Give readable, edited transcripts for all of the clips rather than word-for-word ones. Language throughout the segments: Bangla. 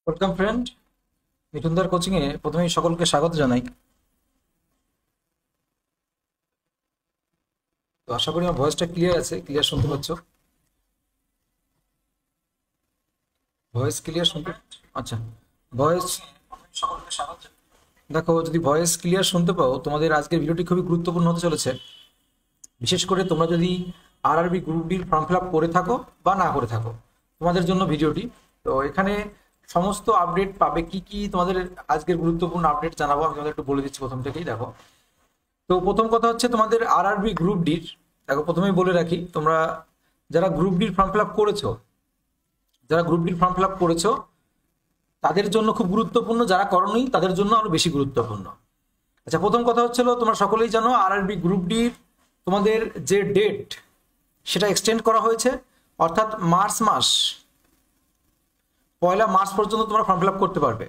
ওয়েলকাম ফ্রেন্ড, মিঠুনদার কোচিং এ প্রথমেই সকলকে স্বাগত জানাই। তো আশা করি আমার ভয়েসটা ক্লিয়ার আছে, ক্লিয়ার শুনতে পাচ্ছ? ভয়েস ক্লিয়ার শুনতে? আচ্ছা, ভয়েস সকলকে স্বাগত। দেখো, যদি ভয়েস ক্লিয়ার শুনতে পাও, তোমাদের আজকের ভিডিওটি খুবই গুরুত্বপূর্ণ হতে চলেছে। বিশেষ করে তোমরা যদি আরআরবি গ্রুপ ডির ফর্ম ফিল আপ করে থাকো বা না করে থাকো, তোমাদের জন্য ভিডিওটি। তো এখানে সমস্ত আপডেট পাবে। কি কি তোমাদের আজকের গুরুত্বপূর্ণ আপডেট জানাবো আমি তোমাদের একটু বলে দিচ্ছি প্রথম থেকেই। দেখো, তো প্রথম কথা হচ্ছে তোমাদের আরআরবি গ্রুপ ডির। দেখো, প্রথমেই বলে রাখি, তোমরা যারা গ্রুপ ডির ফর্ম ফিল আপ করেছো, তাদের জন্য খুব গুরুত্বপূর্ণ, যারা করোনি তাদের জন্য আরো বেশি গুরুত্বপূর্ণ। আচ্ছা, প্রথম কথা হচ্ছিল, তোমরা সকলেই জানো আরআরবি গ্রুপ ডির তোমাদের যে ডেট সেটা এক্সটেন্ড করা হয়েছে, অর্থাৎ মার্চ মাস 1 মার্চ পর্যন্ত তোমরা ফর্ম ফিল আপ করতে পারবে।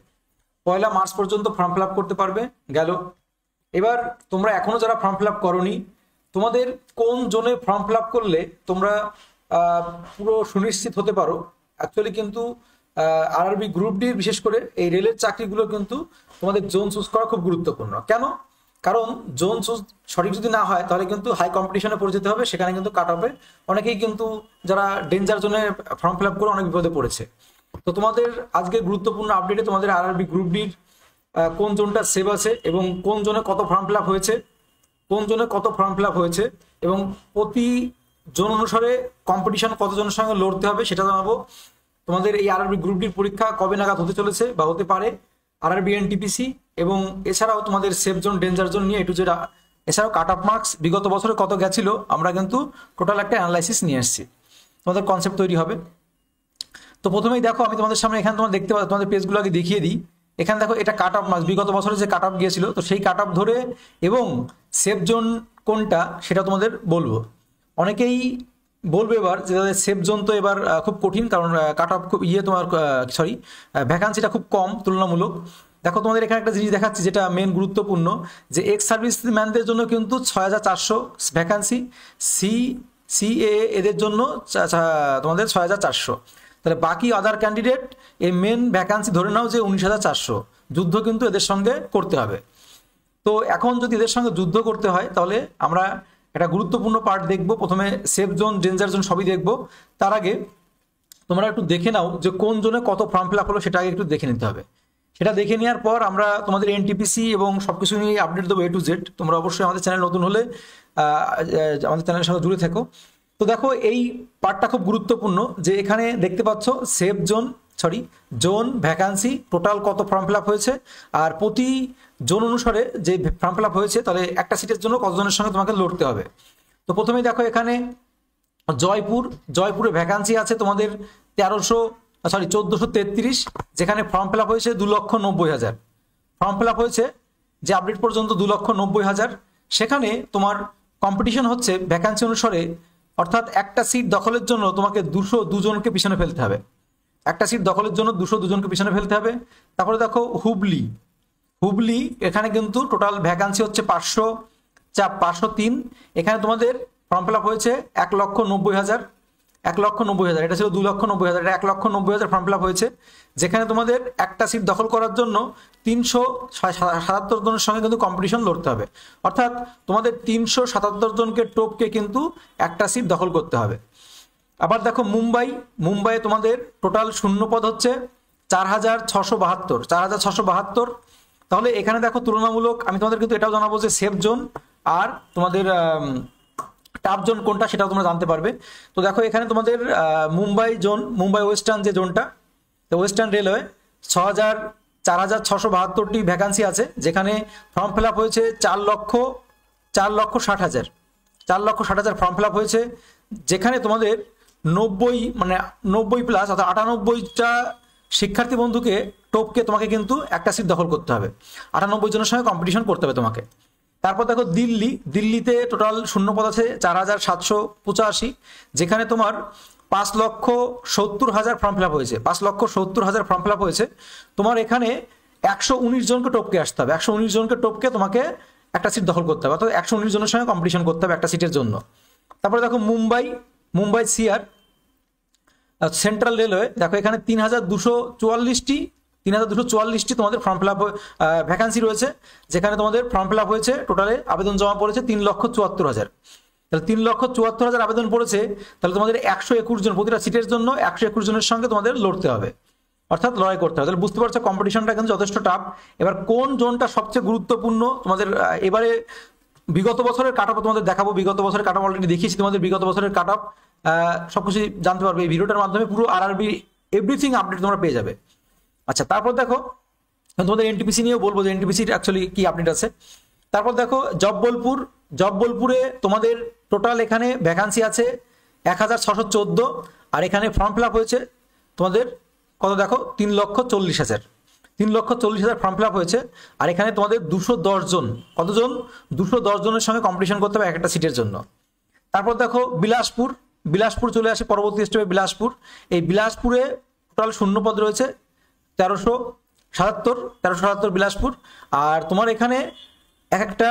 1 মার্চ পর্যন্ত ফর্ম ফিল আপ করতে পারবে, গেল। এবার তোমরা এখনো যারা ফর্ম ফিল আপ করোনি, তোমাদের কোন জোনে ফর্ম ফিল আপ করলে তোমরা পুরো সুনিশ্চিত হতে পারো। অ্যাকচুয়ালি কিন্তু আরআরবি গ্রুপ ডি বিশেষ করে এই রেলের চাকরিগুলো কিন্তু তোমাদের জোন চুজ করা খুব গুরুত্বপূর্ণ। কেন? কারণ জোন চুজ সঠিক যদি না হয় তাহলে কিন্তু হাই কম্পিটিশনে পড়ে যেতে হবে, সেখানে কিন্তু কাট অফে অনেকেই কিন্তু যারা ডেঞ্জার জোনে ফর্ম ফিল আপ করে অনেক বিপদে পড়েছে। তো তোমাদের আজকে গুরুত্বপূর্ণ আপডেটে তোমাদের আরআরবি গ্রুপ ডির কোন জোনটা সেভ আছে এবং কোন জোনে কত ফর্ম ফিল আপ হয়েছে, এবং প্রতি জোন অনুসারে কম্পিটিশন কতজনের সঙ্গে লড়তে হবে সেটা জানাবো। তোমাদের এই আরআরবি গ্রুপ ডির পরীক্ষা কবে নাগাদ হতে চলেছে বা হতে পারে, আরআরবি এনটিপিসি, এবং এছাড়াও তোমাদের সেফ জোন ডেঞ্জার জোন নিয়ে একটু যেটা, এছাড়াও কাট অফ মার্কস বিগত বছরে কত গেছিল, আমরা কিন্তু টোটাল একটা অ্যানালাইসিস নিয়ে এসেছি, তোমাদের কনসেপ্ট তৈরি হবে। তো প্রথমেই দেখো, আমি তোমাদের সামনে এখানে তোমরা দেখতে পাচ্ছ, তোমাদের পেজগুলো আগে দেখিয়ে দিই। এখানে দেখো, এটা কাট অফ মার্কস বিগত বছরে যে কাট অফ গিয়েছিল, তো সেই কাট অফ ধরে এবং সেফ জোন কোনটা সেটা তোমাদের বলবো। অনেকেই বলবে এবার যে তাদের সেফ জোন তো এবার খুব কঠিন, কারণ কাট অফ খুব তোমার ভ্যাকান্সিটা খুব কম তুলনামূলক। দেখো, তোমাদের এখানে একটা জিনিস দেখাচ্ছি যেটা মেন গুরুত্বপূর্ণ, যে এক্স সার্ভিস ম্যানদের জন্য কিন্তু 6400 ভ্যাকান্সি, সিএ এদের জন্য তোমাদের 6400। তাহলে বাকি আদার ক্যান্ডিডেট এই মেন ভ্যাকান্সি ধরে নাও যে 19400, যুদ্ধ কিন্তু এদের সঙ্গে করতে হবে। তো এখন যদি এদের সঙ্গে যুদ্ধ করতে হয় তাহলে আমরা একটা গুরুত্বপূর্ণ পার্ট দেখব। প্রথমে সেফ জোন ডেঞ্জার জোন সবই দেখব। তার আগে তোমরা একটু দেখে নাও যে কোন জোনে কত ফর্ম ফিল আপ হলো, সেটা আগে একটু দেখে নিতে হবে। সেটা দেখে নেওয়ার পর আমরা তোমাদের এনটিপিসি এবং সবকিছু নিয়ে আপডেট দেবো A to Z। তোমরা অবশ্যই আমাদের চ্যানেল নতুন হলে আমাদের চ্যানেলের সঙ্গে জুড়ে থেকো। তো দেখো, এই পার্টটা খুব গুরুত্বপূর্ণ, যে এখানে দেখতে পাচ্ছ সেফ জোন ভ্যাকান্সি টোটাল কত ফর্ম ফিল আপ হয়েছে, আর প্রতি জোন অনুসারে যে ফর্ম ফিল আপ হয়েছে তাহলে একটা সিটের জন্য কতজনের সঙ্গে তোমাকে লড়তে হবে। তো প্রথমেই দেখো, এখানে জয়পুরে ভ্যাকান্সি আছে তোমাদের 1433, যেখানে ফর্ম ফিল আপ হয়েছে 2,90,000 ফর্ম ফিল আপ হয়েছে, যে আপডেট পর্যন্ত 2,90,000। সেখানে তোমার কম্পিটিশন হচ্ছে ভ্যাকান্সি অনুসারে, অর্থাৎ একটা সিট দখলের জন্য তোমাকে 202 জনকে পিছনে ফেলতে হবে। একটা সিট দখলের জন্য 202 জনকে পিছনে ফেলতে হবে। তারপরে দেখো হুবলি এখানে কিন্তু টোটাল ভ্যাকান্সি হচ্ছে 503। এখানে তোমাদের ফর্ম ফিল আপ হয়েছে 1,90,000। এটা ছিল 2,90,000, এটা 1,90,000 ফর্ম ফিল আপ হয়েছে, যেখানে তোমাদের একটা সিট দখল করার জন্য 377 জনের সঙ্গে কিন্তু কম্পিটিশন লড়তে হবে। অর্থাৎ তোমাদের 377 জনকে টপকে কিন্তু একটা সিট দখল করতে হবে। আবার দেখো, মুম্বাই তোমাদের টোটাল শূন্য পদ হচ্ছে 4,672। তাহলে এখানে দেখো, তুলনামূলক আমি তোমাদের কিন্তু এটাও জানাবো যে সেফ জোন আর তোমাদের টাফ জোন কোনটা সেটাও তোমরা জানতে পারবে। তো দেখো, এখানে তোমাদের মুম্বাই ওয়েস্টার্ন যে জোনটা, তো ওয়েস্টার্ন রেলওয়ে 4,672টি ভ্যাকান্সি আছে, যেখানে ফর্ম ফিল আপ হয়েছে 4,60,000 ফর্ম ফিল আপ হয়েছে, যেখানে তোমাদের 90 প্লাস অর্থাৎ 98টা শিক্ষার্থী বন্ধুকে টপকে তোমাকে কিন্তু একটা সিট দখল করতে হবে। 98 জনের সঙ্গে কম্পিটিশন করতে হবে তোমাকে। তারপর দেখো, দিল্লিতে টোটাল শূন্য পদ আছে 4,785, যেখানে তোমার 5,70,000 ফর্ম ফিল আপ হয়েছে। 5,70,000 ফর্ম ফিল আপ হয়েছে, তোমার এখানে 119 জনকে টপকে আসতে হবে। 119 জনকে টপকে তোমাকে একটা সিট দখল করতে হবে, অর্থাৎ 119 জনের সঙ্গে কম্পিটিশন করতে হবে একটা সিটের জন্য। তারপরে দেখো, মুম্বাই সিআর সেন্ট্রাল রেলওয়ে, দেখো এখানে 3,244টি 3244টি তোমাদের ফর্ম ফিল আপ ভ্যাকান্সি রয়েছে, যেখানে তোমাদের ফর্ম ফিল আপ হয়েছে, টোটালে আবেদন জমা পড়েছে 3,74,000। তাহলে 3,74,000 আবেদন পড়েছে, তাহলে তোমাদের 121 জন, প্রতিটা সিটের জন্য 121 জনের সঙ্গে তোমাদের লড়তে হবে, অর্থাৎ লড়াই করতে হবে। তাহলে বুঝতে পারছো কম্পিটিশনটা কিন্তু যথেষ্ট টাফ। এবার কোন জোনটা সবচেয়ে গুরুত্বপূর্ণ তোমাদের, এবারে বিগত বছরের কাট অফ তোমাদের দেখাবো। বিগত বছরের কাট অফ অলরেডি দেখিয়েছি তোমাদের, বিগত বছরের কাট অফ সবকিছু জানতে পারবে এই ভিডিওটার মাধ্যমে। পুরো আরআরবি এভরিথিং আপডেট তোমরা পেয়ে যাবে। আচ্ছা, তারপর দেখো তোমাদের এনটিপিসি নিয়েও বলবো যে এনটিপিসির অ্যাকচুয়ালি কি আপডেট আছে। তারপর দেখো জববলপুরে তোমাদের টোটাল এখানে ভ্যাকান্সি আছে 1614, আর এখানে ফর্ম ফিল আপ হয়েছে তোমাদের কত দেখো 3,40,000। 3,40,000 ফর্ম ফিল আপ হয়েছে, আর এখানে তোমাদের 210 জন, কতজন 210 জনের সঙ্গে কম্পিটিশন করতে হবে একটা সিটের জন্য। তারপর দেখো বিলাসপুর চলে আসে পরবর্তী স্টেপে। এই বিলাসপুরে টোটাল শূন্যপদ রয়েছে 1377 বিলাসপুর। আর তোমার এখানে একটা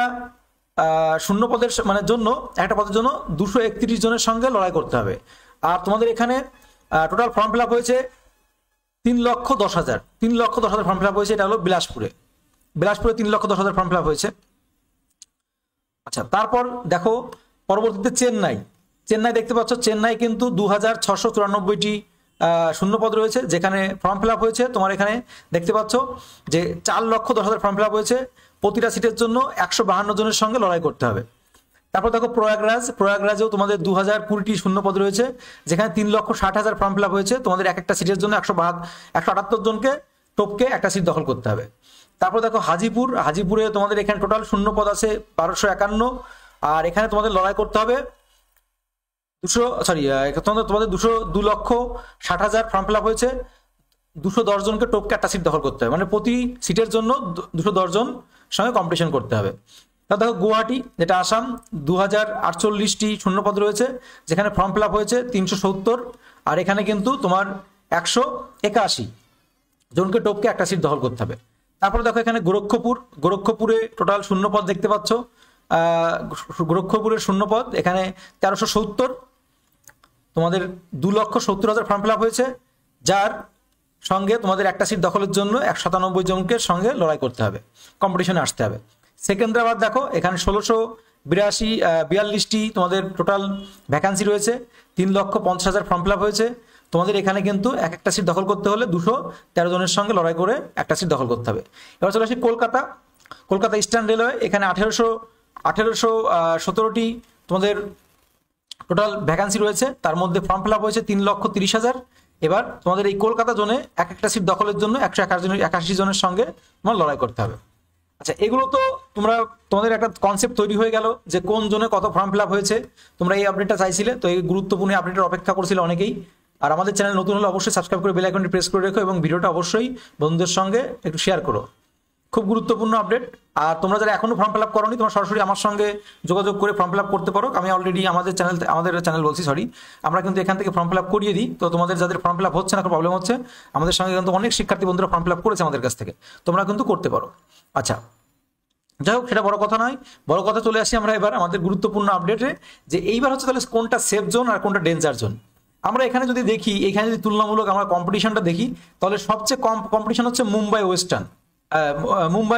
শূন্যপদের মানে জন্য একটা পদের জন্য 231 জনের সঙ্গে লড়াই করতে হবে। আর তোমাদের এখানে টোটাল ফর্ম ফিল আপ হয়েছে 3,10,000। 3,10,000 ফর্ম ফিল আপ হয়েছে, এটা হলো বিলাসপুরে 3,10,000 ফর্ম ফিল আপ হয়েছে। আচ্ছা, তারপর দেখো পরবর্তীতে চেন্নাই দেখতে পাচ্ছ, চেন্নাই কিন্তু 2,694টি শূন্যপদ রয়েছে, যেখানে ফর্ম ফিল আপ হয়েছে তোমার এখানে দেখতে পাচ্ছ যে 4,10,000 ফর্ম ফিল আপ হয়েছে, প্রতিটা সিটের জন্য 152 জনের সঙ্গে লড়াই করতে হবে। তারপর দেখো প্রয়াগরাজেও তোমাদের 2,020টি শূন্যপদ রয়েছে, যেখানে 3,60,000 ফর্ম ফিল আপ হয়েছে, তোমাদের একটা সিটের জন্য 178 জনকে টপকে একটা সিট দখল করতে হবে। তারপর দেখো হাজিপুরে তোমাদের এখানে টোটাল শূন্যপদ আছে 1251, আর এখানে তোমাদের লড়াই করতে হবে তোমাদের 2,60,000 ফর্ম ফিল আপ হয়েছে, 210 জনকে টপকে একটা সিট দখল করতে হবে, মানে প্রতি সিটের জন্য 210 জন সঙ্গে কম্পিটিশন করতে হবে। তাহলে দেখো গুয়াহাটি, যেটা আসাম, 2,048টি শূন্যপদ রয়েছে, যেখানে ফর্ম ফিল আপ হয়েছে 370, আর এখানে কিন্তু তোমার 181 জনকে টপকে একটা সিট দখল করতে হবে। তারপরে দেখো এখানে গোরক্ষপুরে টোটাল শূন্যপদ দেখতে পাচ্ছ, গোরক্ষপুরের শূন্যপদ এখানে 1370, তোমাদের 2,70,000 ফর্ম ফিল আপ হয়েছে, যার সঙ্গে তোমাদের একটা সিট দখলের জন্য 197 জনকে সঙ্গে লড়াই করতে হবে, কম্পিটিশনে আসতে হবে। সেকেন্দ্রাবাদ দেখো এখানে 1,642টি তোমাদের টোটাল ভ্যাকান্সি রয়েছে, 3,50,000 ফর্ম ফিল আপ হয়েছে, তোমাদের এখানে কিন্তু একটা সিট দখল করতে হলে 213 জনের সঙ্গে লড়াই করে একটা সিট দখল করতে হবে। এবার চলে আসি কলকাতা ইস্টার্ন রেলওয়ে, এখানে 1,817টি তোমাদের টোটাল ভ্যাকান্সি রয়েছে, তার মধ্যে ফর্ম ফিল আপ হয়েছে 3,30,000। এবার তোমাদের এই কলকাতা জোনে একটা সিট দখলের জন্য 181 জনের সঙ্গে তোমার লড়াই করতে হবে। আচ্ছা, এগুলো তো তোমাদের একটা কনসেপ্ট তৈরি হয়ে গেল যে কোন জোনে কত ফর্ম ফিল আপ হয়েছে। তোমরা এই আপডেটটা চাইছিলে, তো এই গুরুত্বপূর্ণ আপডেটের অপেক্ষা করছিলে অনেকেই। আর আমাদের চ্যানেল নতুন হলে অবশ্যই সাবস্ক্রাইব করে বেল আইকনটি প্রেস করে রেখো, এবং ভিডিওটা অবশ্যই বন্ধুদের সঙ্গে একটু শেয়ার করো। খুব গুরুত্বপূর্ণ আপডেট। আর তোমরা যারা এখনো ফর্ম ফিল আপ করোনি, তোমরা সরাসরি আমার সঙ্গে যোগাযোগ করে ফর্ম ফিল আপ করতে পারো। আমি অলরেডি আমাদের চ্যানেল বলছি, আমরা কিন্তু এখান থেকে ফর্ম ফিল আপ করিয়ে দিই। তো তোমাদের যাদের ফর্ম ফিল আপ হচ্ছে না, প্রবলেম হচ্ছে, আমাদের সঙ্গে কিন্তু অনেক শিক্ষার্থী বন্ধুরা ফর্ম ফিল আপ করেছে আমাদের কাছ থেকে, তোমরা কিন্তু করতে পারো। আচ্ছা, যাই হোক, সেটা বড় কথা নয়। বড় কথা চলে আসি আমরা এবার আমাদের গুরুত্বপূর্ণ আপডেটে, যে এইবার হচ্ছে তাহলে কোনটা সেফ জোন আর কোনটা ডেঞ্জার জোন। আমরা এখানে যদি দেখি, এখানে যদি তুলনামূলক আমরা কম্পিটিশনটা দেখি, তাহলে সবচেয়ে কম কম্পিটিশন হচ্ছে মুম্বাই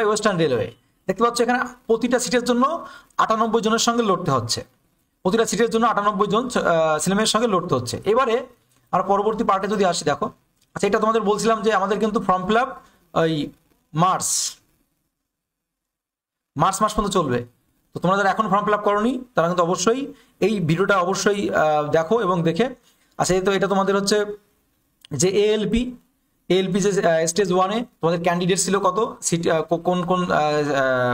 ওয়েস্টার্ন রেলওয়ে। দেখতে পাচ্ছ এখানে প্রতিটা সিটের জন্য 98 জনের সঙ্গে লড়তে হচ্ছে, প্রতিটা সিটের জন্য 98 জন ছেলেমেয়ের সঙ্গে লড়তে হচ্ছে। এবারে আমরা পরবর্তী পার্টে যদি আসি, দেখো, আচ্ছা, এটা তোমাদের বলছিলাম যে আমাদের কিন্তু ফর্ম ফিল আপ ওই মার্চ মাস পর্যন্ত চলবে। তো তোমরা যারা এখন ফর্ম ফিল আপ করোনি, তারা কিন্তু অবশ্যই এই ভিডিওটা অবশ্যই দেখো এবং দেখে। আচ্ছা, তো এটা তোমাদের হচ্ছে যে এএলপি যে স্টেজ 1-এ তোমাদের ক্যান্ডিডেট ছিল কত, সিট কোন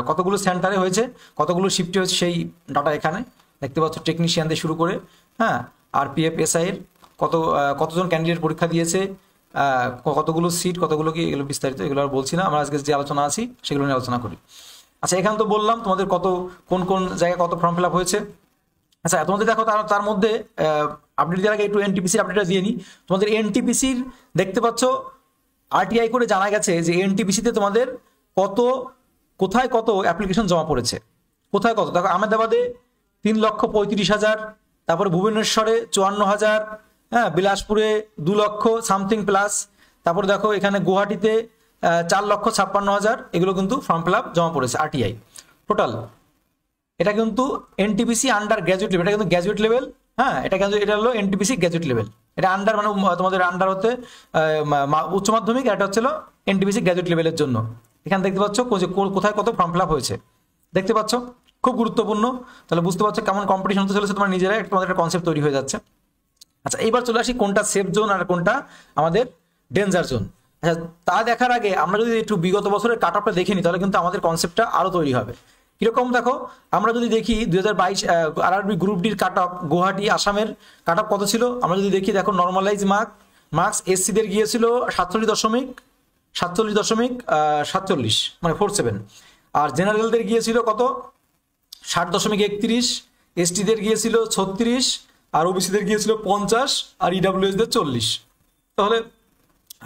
কতগুলো সেন্টারে হয়েছে, কতগুলো শিফটে হয়েছে, সেই ডাটা এখানে দেখতে পাচ্ছ। টেকনিশিয়ান দিয়ে শুরু করে, হ্যাঁ, আরপিএফ এসআই এর কতজন ক্যান্ডিডেট পরীক্ষা দিয়েছে, কতগুলো সিট, কতগুলো কি, এগুলো বিস্তারিত, এগুলো আর বলছি না। আমরা আজকে যে আলোচনা আছি সেগুলো নিয়ে আলোচনা করি। আচ্ছা, এখানে তো বললাম তোমাদের কোন জায়গায় কত ফর্ম ফিল আপ হয়েছে। আচ্ছা, তোমাদের দেখো তার মধ্যে আপডেট দেওয়ার আগে একটু এনটিপিসির আপডেটটা দিয়ে নিই। তোমাদের এনটিপিসির দেখতে পাচ্ছ আরটিআই করে জানা গেছে যে এনটিপিসিতে তোমাদের কোথায় কত অ্যাপ্লিকেশন জমা পড়েছে, কোথায় কত। দেখো, আহমেদাবাদে 3,35,000, তারপরে ভুবনেশ্বরে 54,000, হ্যাঁ, বিলাসপুরে 2 লক্ষ সামথিং প্লাস, তারপরে দেখো এখানে গুয়াহাটিতে 4,56,000 এগুলো কিন্তু ফর্ম ফিল আপ জমা পড়েছে আরটিআই টোটাল। এটা কিন্তু এনটিপিসি আন্ডার গ্র্যাজুয়েট লেভেল, এটা কিন্তু গ্র্যাজুয়েট লেভেল। হ্যাঁ, এটা হলো এনটিপিসি গ্র্যাজুয়েট লেভেল। এটা আন্ডার মানে তোমাদের আন্ডার হতে উচ্চ মাধ্যমিক, এটা হচ্ছিল এনটিপিসি গ্র্যাজুয়েট লেভেলের জন্য। এখানে দেখতে পাচ্ছ কোথায় কত ফর্ম ফিল আপ হয়েছে, দেখতে পাচ্ছ, খুব গুরুত্বপূর্ণ। তাহলে বুঝতে পারছো কেমন কম্পিটিশন হতে চলেছে, তোমার নিজেরাই তোমাদের একটা কনসেপ্ট তৈরি হয়ে যাচ্ছে। আচ্ছা, এইবার চলে আসি কোনটা সেফ জোন আর কোনটা আমাদের ডেঞ্জার জোন। আচ্ছা, তা দেখার আগে আমরা যদি একটু বিগত বছরের কাট অফটা দেখে নিই, তাহলে কিন্তু আমাদের কনসেপ্টটা আরো তৈরি হবে। কিরকম দেখো, আমরা যদি দেখি 2022 আরআরবি গ্রুপ ডির কাট অফ গুয়াহাটি আসামের কাট অফ কত ছিল, আমরা যদি দেখি, দেখো নর্মালাইজ মার্কস এসসিদের গিয়েছিল 47.47 মানে 47, আর জেনারেলদের গিয়েছিল কত 60.31, এসটিদের গিয়েছিল 36, আর ওবিসিদের গিয়েছিল 50, আর ইডাব্লিউএসদের 40। তাহলে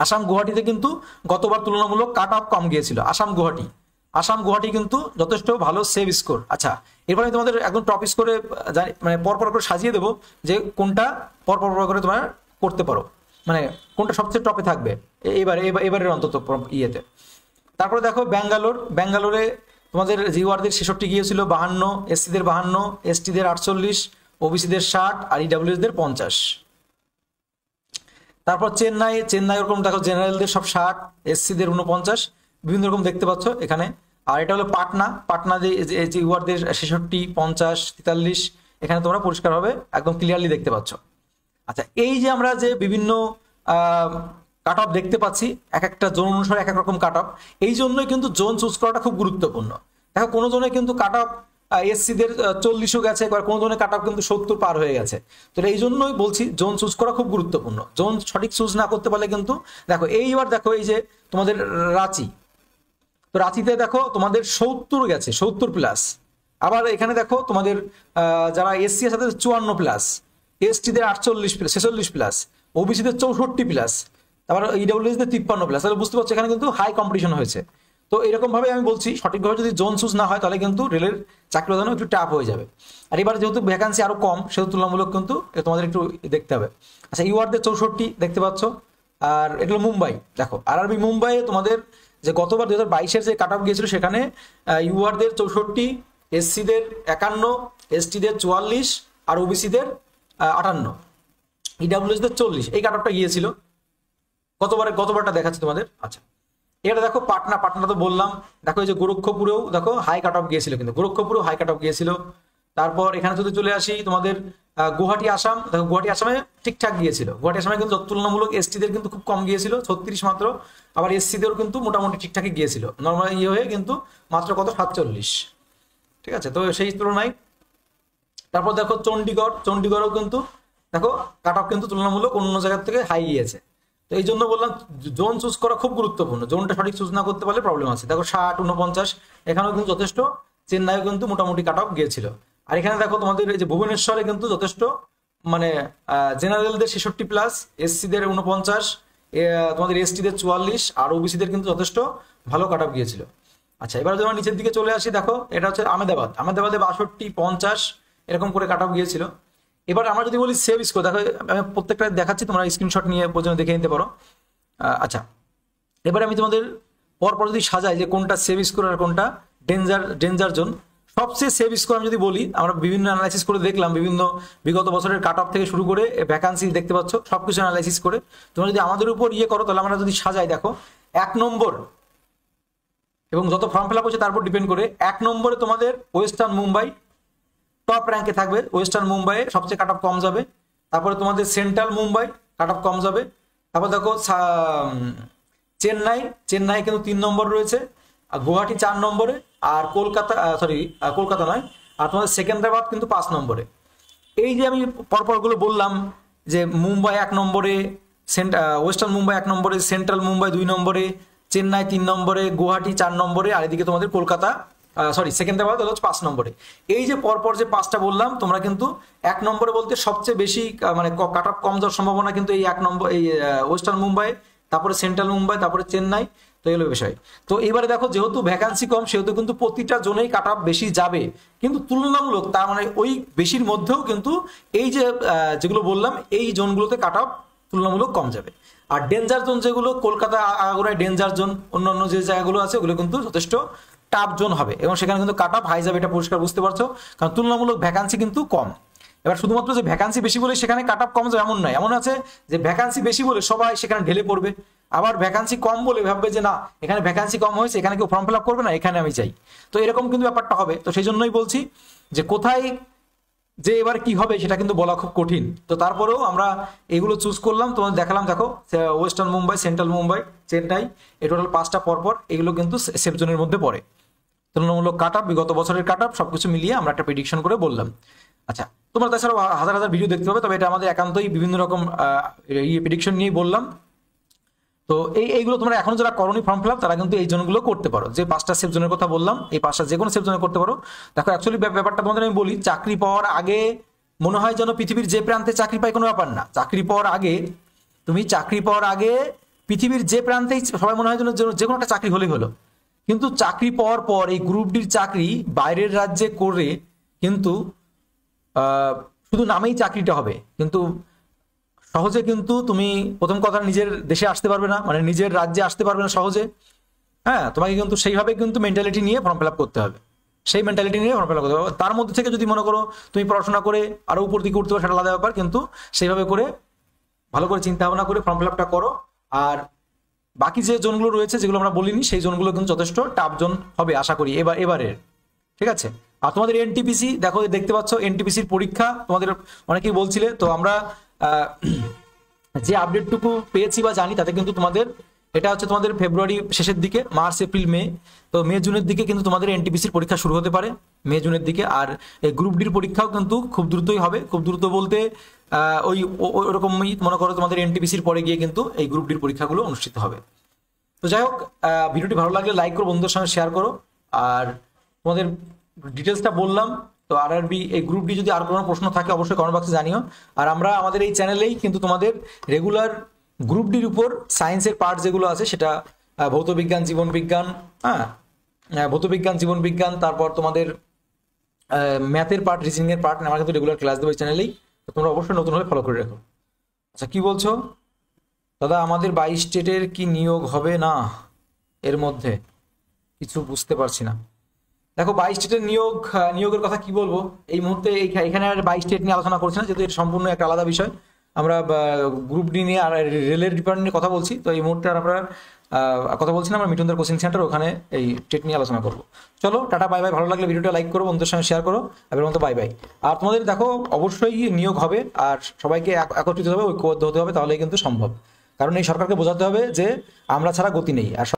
আসাম গুয়াহাটিতে কিন্তু গতবার তুলনামূলক কাট অফ কম গিয়েছিল। আসাম গুয়াহাটি কিন্তু যথেষ্ট ভালো সেভ স্কোর। আচ্ছা, এরপরে আমি তোমাদের একদম টপ স্কোরে মানে পরপর করে সাজিয়ে দেবো যে কোনটা পরপর করে তোমরা করতে পারো, মানে কোনটা সবচেয়ে টপে থাকবে এবারের অন্তত ইয়েতে। তারপরে দেখো ব্যাঙ্গালোরে তোমাদের জিওয়ারদের 66 গিয়েছিল, 52, এসসিদের 52, এসটিদের 48, ওবিসিদের 60, আর ইডাব্লিউএসদের 50। তারপর চেন্নাই ওরকম দেখো, জেনারেলদের সব 60, এসসিদের 49, বিভিন্ন রকম দেখতে পাচ্ছ এখানে। আর এটা হলো পাটনা যে ইউয়ারদের 66, 50, 43, এখানে তোমরা পরিষ্কারভাবে একদম ক্লিয়ারলি দেখতে পাচ্ছ। আচ্ছা, এই যে আমরা যে বিভিন্ন কাট অফ দেখতে পাচ্ছি, এক একটা জোন অনুসারে এক এক রকম কাট অফ, এই জন্যই কিন্তু জোন চুজ করাটা খুব গুরুত্বপূর্ণ। দেখো কোনো জোনে কিন্তু কাট অফ এসসিদের 40ও গেছে, কোনো জোনে কাট অফ কিন্তু 70 পার হয়ে গেছে। তো এই জন্যই বলছি জোন চুজ করা খুব গুরুত্বপূর্ণ। জোন সঠিক চুজ না করতে পারলে কিন্তু দেখো এইবার দেখো এই যে তোমাদের রাঁচি, তো রাঁচিতে দেখো তোমাদের 70 গেছে, 70+। আবার এখানে দেখো তোমাদের যারা এসসি আছে তাদের 54+, এসটিদের 46+, ওবিসিদের 64+, তারপর ইডাব্লিউএসদের 53+। তাহলে বুঝতে পারছো এখানে কিন্তু হাই কম্পিটিশন হয়েছে। তো এরকম ভাবে আমি বলছি, সঠিকভাবে যদি জোন চুজ না হয় তাহলে কিন্তু রেলের চাকরি বাজানো একটু টাফ হয়ে যাবে। আর এবার যেহেতু ভ্যাকান্সি আরো কম, সেহেতু তুলনামূলক কিন্তু তোমাদের একটু দেখতে হবে। আচ্ছা, ইউআরদের 64 দেখতে পাচ্ছ, আর এটা হলো মুম্বাই। দেখো আরআরবি মুম্বাইয়ে তোমাদের যে গতবার 2022-এর যে কাট অফ গিয়েছিল, সেখানে ইউআরদের 64, এসসিদের 51, এসটিদের 44, আর ওবিসিদের 58, ইডাব্লিউএসদের 40, এই কাট অফটা গিয়েছিল গতবারটা দেখাচ্ছি তোমাদের। আচ্ছা, এটা দেখো পাটনা তো বললাম। দেখো এই যে গোরক্ষপুরেও দেখো হাই কাট অফ গিয়েছিল, কিন্তু গোরক্ষপুরেও হাই কাট অফ গিয়েছিল। তারপর এখানে যদি চলে আসি তোমাদের গুয়াহাটি আসাম, দেখো গুয়াহাটি আসামে ঠিকঠাক গিয়েছিল। গুয়াহাটি আসামে কিন্তু তুলনামূলক এসটিদের কিন্তু খুব কম গিয়েছিল, 36 মাত্র। আবার এসসিদেরও কিন্তু মোটামুটি ঠিকঠাকই গিয়েছিল, নর্মাল হয়ে কিন্তু মাত্র কত 47। ঠিক আছে, তো সেই তুলনায় তারপর দেখো চণ্ডীগড়ও কিন্তু দেখো কাট অফ কিন্তু তুলনামূলক অন্য জায়গার থেকে হাই গিয়েছে। তো এই জন্য বললাম জোন চুজ করা খুব গুরুত্বপূর্ণ। জোনটা সঠিক চুজ না করতে পারলে প্রবলেম আছে। দেখো 60, 49, এখানেও কিন্তু যথেষ্ট। চেন্নাইও কিন্তু মোটামুটি কাট অফ গিয়েছিল। আর এখানে দেখো তোমাদের এই যে ভুবনেশ্বরে কিন্তু যথেষ্ট, মানে জেনারেলদের 66+, এসসিদের 49, তোমাদের এসটিদের 44, আর ওবিসিদের কিন্তু যথেষ্ট ভালো কাট অফ গিয়েছিল। আচ্ছা, এবার যখন নিচের দিকে চলে আসি, দেখো এটা হচ্ছে আহমেদাবাদে 62, 50 এরকম করে কাট অফ গিয়েছিল। এবার আমরা যদি বলি সেভ স্কোর, দেখো আমি প্রত্যেকটা দেখাচ্ছি, তোমরা স্ক্রিনশট নিয়ে পর্যন্ত দেখে নিতে পারো। আচ্ছা, এবারে আমি তোমাদের পরপর যদি সাজাই যে কোনটা সেভ স্কোর আর কোনটা ডেঞ্জার জোন, সবচেয়ে সেভ স্কোর আমি যদি বলি, আমরা বিভিন্ন অ্যানালাইসিস করে দেখলাম, বিভিন্ন বিগত বছরের কাট অফ থেকে শুরু করে ভ্যাকান্সি দেখতে পাচ্ছ, সবকিছু অ্যানালাইসিস করে তোমরা যদি আমাদের উপর করো, তাহলে আমরা যদি সাজাই, দেখো 1 নম্বর এবং যত ফর্ম ফিল আপ হচ্ছে তার উপর ডিপেন্ড করে 1 নম্বরে তোমাদের ওয়েস্টার্ন মুম্বাই টপ র্যাঙ্কে থাকবে। ওয়েস্টার্ন মুম্বাইয়ে সবচেয়ে কাট অফ কম যাবে। তারপরে তোমাদের সেন্ট্রাল মুম্বাই কাট অফ কম যাবে। তারপর দেখো চেন্নাই কিন্তু 3 নম্বর রয়েছে, আর গুয়াহাটি 4 নম্বরে, আর কলকাতা নয়, আর তোমাদের সেকেন্দ্রাবাদ কিন্তু 5 নম্বরে। এই যে আমি পরপরগুলো বললাম যে মুম্বাই 1 নম্বরে, ওয়েস্টার্ন মুম্বাই 1 নম্বরে, সেন্ট্রাল মুম্বাই 2 নম্বরে, চেন্নাই 3 নম্বরে, গুয়াহাটি 4 নম্বরে, আর এদিকে তোমাদের সেকেন্দ্রাবাদ হলো 5 নম্বরে। এই যে পরপর যে 5টা বললাম, তোমরা কিন্তু 1 নম্বরে বলতে সবচেয়ে বেশি মানে কাট অফ কম যাওয়ার সম্ভাবনা কিন্তু এই 1 নম্বর, এই ওয়েস্টার্ন মুম্বাই, তারপরে সেন্ট্রাল মুম্বাই, তারপরে চেন্নাই। তো এগুলো বিষয়। তো এবারে দেখো যেহেতু ভ্যাকান্সি কম, সেহেতু কিন্তু প্রতিটা জোনেই কাট অফ বেশি যাবে, কিন্তু তুলনামূলক তার মানে ওই বেশির মধ্যেও কিন্তু এই যে যেগুলো বললাম এই জোনগুলোতে কাট অফ তুলনামূলক কম যাবে। আর ডেঞ্জার জোন যেগুলো কলকাতা আগাগোড়ায় ডেঞ্জার জোন, অন্যান্য যে জায়গাগুলো আছে ওগুলো কিন্তু যথেষ্ট টাফ জোন হবে এবং সেখানে কিন্তু কাট অফ হাই যাবে, এটা পরিষ্কার বুঝতে পারছো, কারণ তুলনামূলক ভ্যাকান্সি কিন্তু কম। এবার শুধুমাত্র যে ভ্যাকান্সি বেশি বলে সেখানে কাট অফ কম যাবে এমন নয়, এমন আছে যে ভ্যাকান্সি বেশি বলে সবাই সেখানে ঢেলে পড়বে, আবার ভ্যাকান্সি কম বলে ভাববে যে না এখানে ভ্যাকান্সি কম হয়েছে, এখানে কেউ ফর্ম ফিল আপ করবে না, এখানে আমি চাই। তো এরকম কিন্তু ব্যাপারটা হবে। তো সেই জন্যই বলছি যে কোথায় যে এবার কি হবে সেটা কিন্তু বলা খুব কঠিন। তো তারপরেও আমরা এগুলো চুজ করলাম, তোমাদের দেখালাম। দেখো ওয়েস্টার্ন মুম্বাই, সেন্ট্রাল মুম্বাই, চেন্নাই, এই টোটাল 5টা পরপর এগুলো কিন্তু সেফ জোনের মধ্যে পড়ে। তুলনামূলক কাট আপ, বিগত বছরের কাট আপ সবকিছু মিলিয়ে আমরা একটা প্রেডিকশন করে বললাম। আচ্ছা, তোমরা তাছাড়াও হাজার হাজার ভিডিও দেখতে পাবে, তবে এটা আমাদের একান্তই বিভিন্ন রকম প্রেডিকশন নিয়ে বললাম। তো এইগুলো তোমরা এখনো যারা করোনি ফর্ম ফিল আপ তারা কিন্তু এই জোনগুলো করতে পারো, যে 5টা সেফ জোনের কথা বললাম এই 5টা যে কোনো সেফ জোনে করতে পারো। দেখো অ্যাকচুয়ালি ব্যাপারটা তোমাদের আমি বলি, চাকরি পাওয়ার আগে মনে হয় যেন পৃথিবীর যে প্রান্তে চাকরি পাই কোনো ব্যাপার না। চাকরি পাওয়ার আগে পৃথিবীর যে প্রান্তেই সবাই মনে হয় যেন যে কোনো একটা চাকরি হলেই হলো, কিন্তু চাকরি পাওয়ার পর এই গ্রুপ ডির চাকরি বাইরের রাজ্যে করে কিন্তু শুধু নামেই চাকরিটা হবে, কিন্তু সহজে কিন্তু তুমি প্রথম কথা নিজের দেশে আসতে পারবে না, মানে নিজের রাজ্যে আসতে পারবে না সহজে। হ্যাঁ, তোমাকে কিন্তু সেইভাবে কিন্তু মেন্টালিটি নিয়ে ফর্ম ফিল আপ করতে হবে, সেই মেন্টালিটি নিয়ে ফর্ম ফিল আপ করতে হবে। তার মধ্যে থেকে যদি মনে করো তুমি পড়াশোনা করে আরো উপর দিকে উঠতে পারো সেটা আলাদা ব্যাপার, কিন্তু সেইভাবে করে ভালো করে চিন্তা ভাবনা করে ফর্ম ফিল আপটা করো। আর বাকি যে জোনগুলো রয়েছে যেগুলো আমরা বলিনি সেই জোনগুলো কিন্তু যথেষ্ট টাফ জোন হবে আশা করি এবারের, ঠিক আছে। আর তোমাদের এনটিপিসি দেখো, দেখতে পাচ্ছ এনটিপিসির পরীক্ষা তোমাদের অনেকেই বলছিলে, তো আমরা যে আপডেটটুকু পেয়েছি বা জানি তাতে কিন্তু তোমাদের এটা হচ্ছে তোমাদের ফেব্রুয়ারি শেষের দিকে, মার্চ এপ্রিল মে, তো মে জুনের দিকে কিন্তু তোমাদের এনটিপিসির পরীক্ষা শুরু হতে পারে মে জুনের দিকে। আর এই গ্রুপ ডির পরীক্ষাও কিন্তু খুব দ্রুতই হবে, খুব দ্রুত বলতে ওরকমই মনে করো তোমাদের এনটিপিসির পরে গিয়ে কিন্তু এই গ্রুপ ডির পরীক্ষাগুলো অনুষ্ঠিত হবে। তো যাই হোক, ভিডিওটি ভালো লাগলে লাইক করো, বন্ধুদের সঙ্গে শেয়ার করো। আর তোমাদের ডিটেলসটা বললাম, তো আরআরবি এই গ্রুপ ডি যদি আর কোনো প্রশ্ন থাকে অবশ্যই কমেন্ট বক্সে জানিও। আর আমরা আমাদের এই চ্যানেলেই কিন্তু তোমাদের রেগুলার গ্রুপ ডির উপর সায়েন্সের পার্ট যেগুলো আছে সেটা ভৌতবিজ্ঞান, জীবনবিজ্ঞান, হ্যাঁ ভৌতবিজ্ঞান, জীবনবিজ্ঞান, তারপর তোমাদের ম্যাথের পার্ট, রিজনিং এর পার্ট, আমরা কিন্তু রেগুলার ক্লাস দেবো এই চ্যানেলেই, তো তোমরা অবশ্যই নতুন হলে ফলো করে রাখো। আচ্ছা, কি বলছো দাদা, আমাদের 22 স্টেটের কি নিয়োগ হবে না? এর মধ্যে কিছু বুঝতে পারছি না। দেখো 22 স্টেটের নিয়োগের কথা কি বলবো এই মুহূর্তে, এখানে আর 22 স্টেট নিয়ে আলোচনা করছি না, যেহেতু এটা সম্পূর্ণ একটা আলাদা বিষয়। আমরা গ্রুপ ডি নিয়ে আর রেলের ডিপার্টমেন্ট নিয়ে কথা বলছি, তো এই মুহূর্তে আর আমরা কথা বলছি না, আমরা মিঠুনদার কোচিং সেন্টার ওখানে এই স্টেট নিয়ে আলোচনা করবো। চলো টাটা, বাই বাই। ভালো লাগলে ভিডিওটা লাইক করো, বন্ধুদের সঙ্গে শেয়ার করো, এবার মতো বাই বাই। আর তোমাদের দেখো অবশ্যই নিয়োগ হবে, আর সবাইকে একত্রিত হবে, ঐক্যবদ্ধ হতে হবে, তাহলেই কিন্তু সম্ভব। কারণ এই সরকারকে বোঝাতে হবে যে আমরা ছাড়া গতি নেই। আর